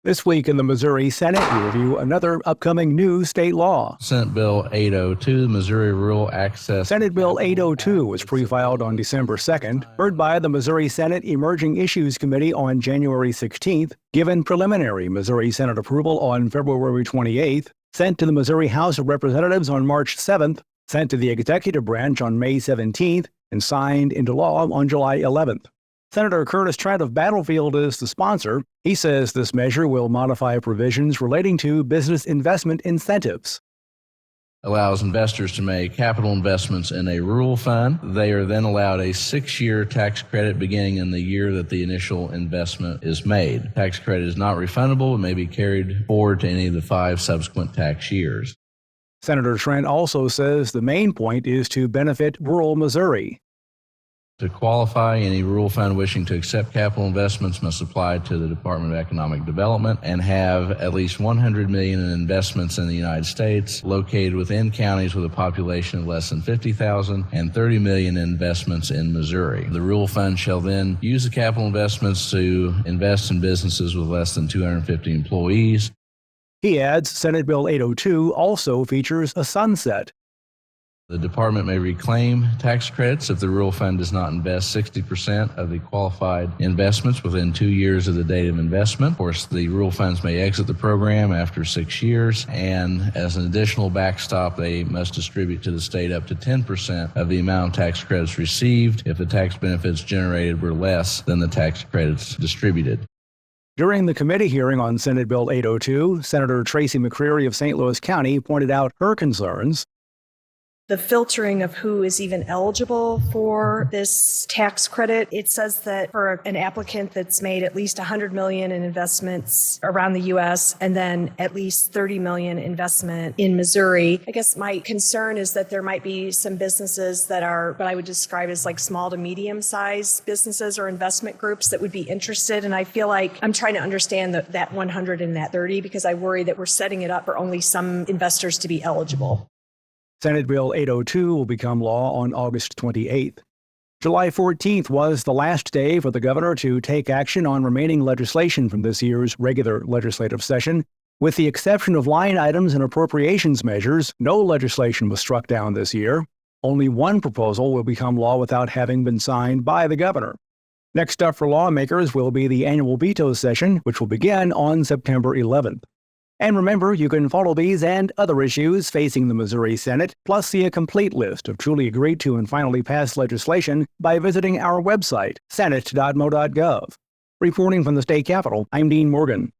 This week in the Missouri Senate, we review another upcoming new state law. Senate Bill 802, the Missouri Rural Access. Senate Bill 802 was pre-filed on December 2nd, heard by the Missouri Senate Emerging Issues Committee on January 16th, given preliminary Missouri Senate approval on February 28th, sent to the Missouri House of Representatives on March 7th, sent to the executive branch on May 17th, and signed into law on July 11th. Senator Curtis Trent of Battlefield is the sponsor. He says this measure will modify provisions relating to business investment incentives. Allows investors to make capital investments in a rural fund. They are then allowed a 6-year tax credit beginning in the year that the initial investment is made. Tax credit is not refundable and may be carried forward to any of the 5 subsequent tax years. Senator Trent also says the main point is to benefit rural Missouri. To qualify, any rural fund wishing to accept capital investments must apply to the Department of Economic Development and have at least $100 million in investments in the United States, located within counties with a population of less than 50,000, and $30 million in investments in Missouri. The rural fund shall then use the capital investments to invest in businesses with less than 250 employees. He adds Senate Bill 802 also features a sunset. The department may reclaim tax credits if the rural fund does not invest 60% of the qualified investments within 2 years of the date of investment. Of course, the rural funds may exit the program after 6 years, and as an additional backstop, they must distribute to the state up to 10% of the amount of tax credits received if the tax benefits generated were less than the tax credits distributed. During the committee hearing on Senate Bill 802, Senator Tracy McCreery of St. Louis County pointed out her concerns. The filtering of who is even eligible for this tax credit. It says that for an applicant that's made at least $100 million in investments around the U.S. and then at least $30 million investment in Missouri. I guess my concern is that there might be some businesses that are what I would describe as like small to medium sized businesses or investment groups that would be interested. And I feel like I'm trying to understand that 100 and that 30 because I worry that we're setting it up for only some investors to be eligible. Senate Bill 802 will become law on August 28th. July 14th was the last day for the governor to take action on remaining legislation from this year's regular legislative session. With the exception of line items and appropriations measures, no legislation was struck down this year. Only one proposal will become law without having been signed by the governor. Next up for lawmakers will be the annual veto session, which will begin on September 11th. And remember, you can follow these and other issues facing the Missouri Senate, plus see a complete list of truly agreed to and finally passed legislation by visiting our website, senate.mo.gov. Reporting from the state capitol, I'm Dean Morgan.